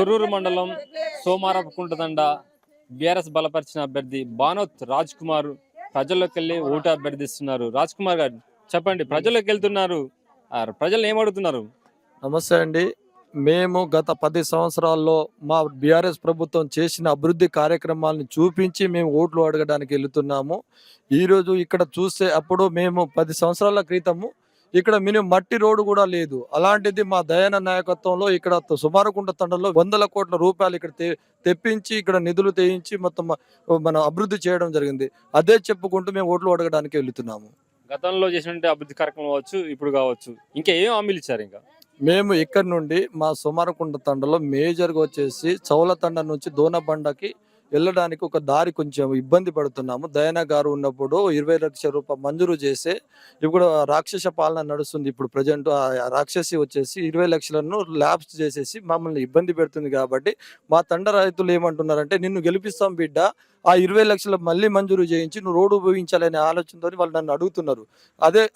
కొర్రూరు మండలం సోమారపుకుంటదండ బీఆర్ఎస్ బలపరిచిన అభ్యర్థి బానోత్ రాజ్ కుమార్ ప్రజల్లోకి వెళ్ళి ఓటు అభ్యర్థిస్తున్నారు. రాజ్ కుమార్ గారు చెప్పండి, ప్రజల్లోకి వెళ్తున్నారు, ప్రజలు ఏమడుగుతున్నారు? నమస్తే అండి. మేము గత 10 సంవత్సరాల్లో మా బీఆర్ఎస్ ప్రభుత్వం చేసిన అభివృద్ధి కార్యక్రమాలను చూపించి మేము ఓట్లు అడగడానికి వెళుతున్నాము. ఈరోజు ఇక్కడ చూస్తే అప్పుడు మేము 10 సంవత్సరాల క్రితము ఇక్కడ మట్టి రోడ్డు కూడా లేదు. అలాంటిది మా దయాన నాయకత్వంలో ఇక్కడ సుమారుకుంట తండలో వందల కోట్ల రూపాయలు ఇక్కడ తెప్పించి ఇక్కడ నిధులు తెయించి మొత్తం మనం అభివృద్ధి చేయడం జరిగింది. అదే చెప్పుకుంటూ మేము ఓట్లు అడగడానికి వెళుతున్నాము. గతంలో చేసినటువంటి అభివృద్ధి కార్యక్రమం కావచ్చు, ఇప్పుడు కావచ్చు, ఇంకా ఏం హామీలు ఇచ్చారు? ఇంకా మేము ఇక్కడ నుండి మా సుమారకుంట తండలో మేజర్గా వచ్చేసి చౌల తండ నుంచి దోనబండకి వెళ్ళడానికి ఒక దారి కొంచెం ఇబ్బంది పడుతున్నాము. దయానా గారు ఉన్నప్పుడు 20 లక్షల రూపాయలు మంజూరు చేసి ఇప్పుడు రాక్షస పాలన నడుస్తుంది. ఇప్పుడు ప్రజెంట్ రాక్షసి వచ్చేసి 20 లక్షలను ల్యాబ్స్ చేసేసి మమ్మల్ని ఇబ్బంది పెడుతుంది. కాబట్టి మా తండ రైతులు ఏమంటున్నారంటే, నిన్ను గెలిపిస్తాం బిడ్డ, ఆ 20 లక్షలు మళ్ళీ మంజూరు చేయించి నువ్వు రోడ్డు ఉపయోగించాలనే ఆలోచనతో వాళ్ళు నన్ను అడుగుతున్నారు.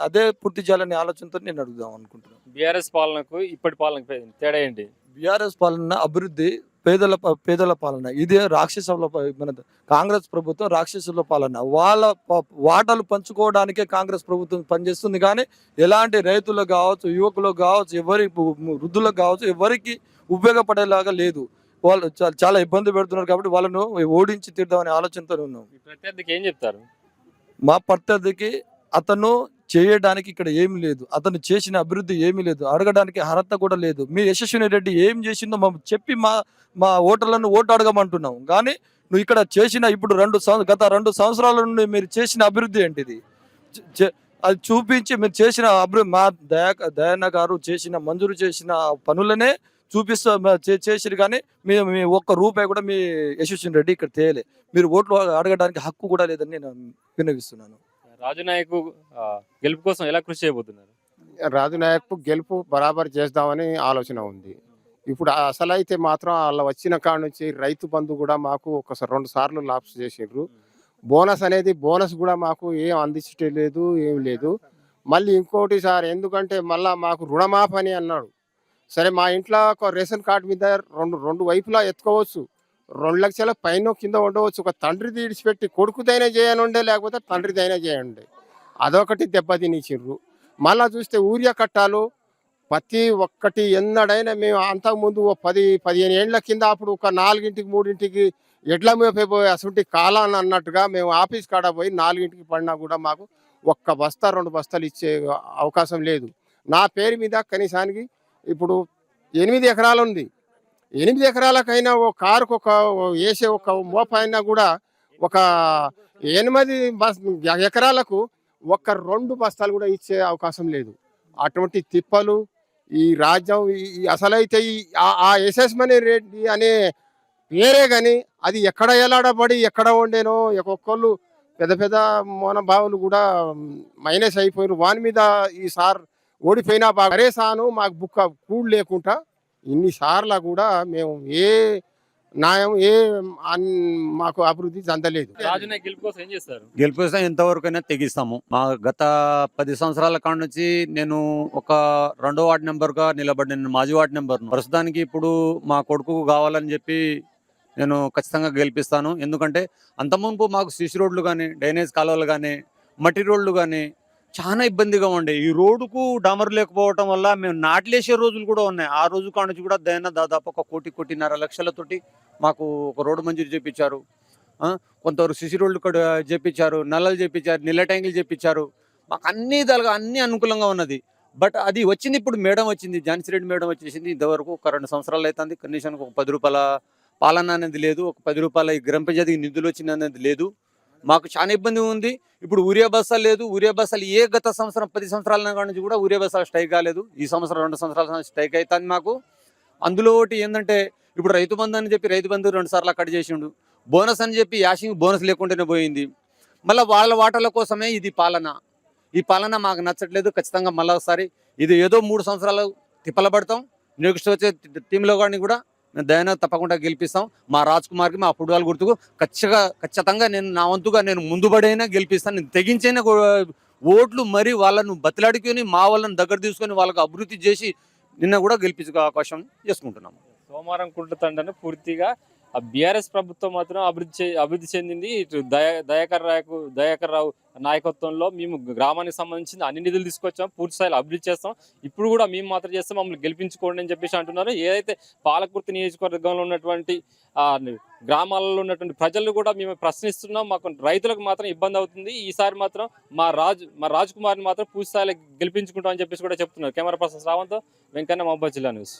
అదే పూర్తి చేయాలనే ఆలోచనతో నేను అడుగుదాం అనుకుంటున్నాను. బీఆర్ఎస్ పాలనకు ఇప్పటి పాలనకు తేడా ఏంటి? బీఆర్ఎస్ పాలన అభివృద్ధి, పేదల పాలన. ఇదే రాక్షసుల మన కాంగ్రెస్ ప్రభుత్వం రాక్షసుల పాలన. వాళ్ళ వాటలు పంచుకోవడానికే కాంగ్రెస్ ప్రభుత్వం పనిచేస్తుంది. కానీ ఎలాంటి రైతులకు కావచ్చు, యువకులకు కావచ్చు, వృద్ధులకు కావచ్చు, ఎవరికి ఉపయోగపడేలాగా లేదు. వాళ్ళు చాలా ఇబ్బంది పెడుతున్నారు. కాబట్టి వాళ్ళను ఓడించి తీద్దామనే ఆలోచనతో ఉన్నాం. ప్రత్యర్థికి ఏం చెప్తారు? మా ప్రత్యర్థికి అతను చేయడానికి ఇక్కడ ఏమి లేదు, అతను చేసిన అభివృద్ధి ఏమీ లేదు, అడగడానికి అర్హత కూడా లేదు. మీ యశస్విని రెడ్డి ఏం చేసిందో చెప్పి మా ఓటర్లను ఓటు అడగమంటున్నాం. కానీ నువ్వు ఇక్కడ చేసిన ఇప్పుడు గత 2 సంవత్సరాల నుండి మీరు చేసిన అభివృద్ధి ఏంటిది? అది చూపించి మీరు చేసిన మా దయాన గారు మంజూరు చేసిన పనులనే చేసిరు. కానీ మీ ఒక్క రూపాయి కూడా మీ యశస్విని రెడ్డి ఇక్కడ తేయలే. మీరు ఓట్లు అడగడానికి హక్కు కూడా లేదని నేను విన్నవిస్తున్నాను. రాజు నాయక్ గెలుపు కోసం ఎలా కృషి చేయబోతున్నారు? రాజు నాయక్ గెలుపు బరాబర్ చేద్దామని ఆలోచన ఉంది. ఇప్పుడు అసలు అయితే మాత్రం వాళ్ళ వచ్చిన కాడ నుంచి రైతు బంధు కూడా మాకు 2 సార్లు లాప్స్ చేసిండ్రు. బోనస్ కూడా మాకు ఏం అందించలేదు, ఏం లేదు. మళ్ళీ ఇంకోటి సార్, ఎందుకంటే మళ్ళీ మాకు రుణమాఫీ అని అన్నాడు. సరే, మా ఇంట్లో ఒక రేషన్ కార్డు మీద రెండు వైపులా ఎత్తుకోవచ్చు, 2 లక్షల పైన కింద ఉండవచ్చు. ఒక తండ్రిది ఇడిచిపెట్టి కొడుకుదైనా చేయనుండే, లేకపోతే తండ్రిదైనా చేయండి. అదొకటి దెబ్బతినిచ్చిర్రు. మళ్ళా చూస్తే ఊరియా కట్టాలు ప్రతి ఒక్కటి ఎన్నడైనా మేము అంతకుముందు 10-15 ఏళ్ల కింద అప్పుడు ఒక 4ంటికి 3ంటికి ఎడ్ల మేపైపోయి అసలు కాలాన్ని అన్నట్టుగా మేము ఆఫీస్ కాడ పోయి 4ంటికి పడినా కూడా మాకు 1 బస్తా 2 బస్తాలు ఇచ్చే అవకాశం లేదు. నా పేరు మీద కనీసానికి ఇప్పుడు 8 ఎకరాలు ఉంది. 8 ఎకరాలకైనా ఓ కారుకు వేసే ఒక మోపైనా కూడా ఒక 8 ఎకరాలకు 2 బస్తాలు కూడా ఇచ్చే అవకాశం లేదు. అటువంటి తిప్పలు ఈ రాజ్యం అసలైతే ఆ అసెస్మెంట్ రెడ్డి అనే పేరే కానీ అది ఎక్కడ ఎలాడబడి ఎక్కడ ఉండేనో, ఒక్కొక్కళ్ళు పెద్ద మోనభావులు కూడా మైనస్ అయిపోయినారు. వాని మీద ఈ సార్ ఓడిపోయినా బాగా సాను మాకు బుక్క కూడు లేకుండా ఇన్నిసార్లు కూడా మేము ఏ న్యాయం మాకు అభివృద్ధి చెందలేదు. గెలుపు కోసం ఎంతవరకైనా తెగిస్తాము. మా గత 10 సంవత్సరాల కాడ నుంచి నేను ఒక 2వ వార్డు నెంబర్గా నిలబడిన మాజీ వార్డు నెంబర్. ప్రస్తుతానికి ఇప్పుడు మా కొడుకు కావాలని చెప్పి నేను ఖచ్చితంగా గెలిపిస్తాను. ఎందుకంటే అంతముందు మాకు సిసి రోడ్లు కానీ, డ్రైనేజ్ కాలువలు కానీ, మట్టి రోడ్లు కానీ చాలా ఇబ్బందిగా ఉండే. ఈ రోడ్డుకు డామర్ లేకపోవటం వల్ల మేము నాట్లేసే రోజులు కూడా ఉన్నాయి. ఆ రోజు కాడ నుంచి కూడా దాదాపు 1.5 లక్షలతోటి మాకు ఒక రోడ్డు మంజూరు చేయించారు. కొంతవరకు సిసి రోడ్లు కూడా చేయించారు, నల్లలు చేయించారు, నీళ్ళ ట్యాంకులు చేయించారు. మాకు అన్ని విధాలుగా అన్ని అనుకూలంగా ఉన్నది. బట్ అది వచ్చింది, ఇప్పుడు మేడం వచ్చింది, ఝాన్సీ రెడ్డి మేడం వచ్చేసింది. ఇంతవరకు ఒక 2 సంవత్సరాలు అవుతుంది. కనీసానికి ఒక 10 రూపాయల పాలన అనేది లేదు, ఒక 10 రూపాయల గ్రామ పంచాయతీకి నిధులు వచ్చింది అనేది లేదు. మాకు చాలా ఇబ్బంది ఉంది. ఇప్పుడు ఊరియా బస్సాలు లేదు. ఊరియా బస్సాలు గత సంవత్సరం 10 సంవత్సరాల నుంచి కూడా ఊరియా బస్సాలు స్ట్రైక్ కాలేదు. ఈ సంవత్సరం 2 సంవత్సరాల స్ట్రైక్ అవుతుంది మాకు. అందులో ఒకటి ఏంటంటే, ఇప్పుడు రైతు బంధు అని చెప్పి రైతు బంధు 2 సార్లు కట్ చేసిండు. బోనస్ అని చెప్పి యాసింగ్ బోనస్ లేకుండానే పోయింది. మళ్ళీ వాళ్ళ వాటాల కోసమే ఇది పాలన. ఈ పాలన మాకు నచ్చట్లేదు. ఖచ్చితంగా మళ్ళీ ఒకసారి ఇది ఏదో 3 సంవత్సరాలు తిప్పలబడతాం. నెక్స్ట్ వచ్చే టీంలో కానీ కూడా దయాన తప్పకుండా గెలిపిస్తాం. మా రాజ్ కుమార్కి, మా ఫుట్బాల్ గుర్తుకు ఖచ్చితంగా నేను నా వంతుగా నేను ముందుబడైనా గెలిపిస్తాను. నేను తెగించైనా ఓట్లు మరి వాళ్ళను బతిలాడుకొని మా వాళ్ళని దగ్గర తీసుకొని వాళ్ళకు అభివృద్ధి చేసి నిన్న కూడా గెలిపించే అవకాశం చేసుకుంటున్నాము. సోమవారం కుంట తండను పూర్తిగా ఆ బీఆర్ఎస్ ప్రభుత్వం మాత్రం అభివృద్ధి చెందింది. ఇటు దయాకర్ రావు నాయకత్వంలో మేము గ్రామానికి సంబంధించిన అన్ని నిధులు తీసుకొచ్చాం, పూర్తి స్థాయిలో అభివృద్ధి చేస్తాం, ఇప్పుడు కూడా మేము మాత్రం చేస్తాం, మమ్మల్ని గెలిపించుకోండి అని చెప్పేసి అంటున్నారు. ఏదైతే పాలకుర్తి నియోజకవర్గంలో ఉన్నటువంటి గ్రామాలలో ఉన్నటువంటి ప్రజలు కూడా మేము ప్రశ్నిస్తున్నాం, మాకు రైతులకు మాత్రం ఇబ్బంది అవుతుంది, ఈసారి మాత్రం మా రాజ్ కుమార్ని మాత్రం పూర్తి స్థాయిలో గెలిపించుకుంటాం అని చెప్పేసి కూడా చెప్తున్నారు. కెమెరా పర్సన్ శ్రావంత్, వెంకన్న, మహబూబాద్ జిల్లా న్యూస్.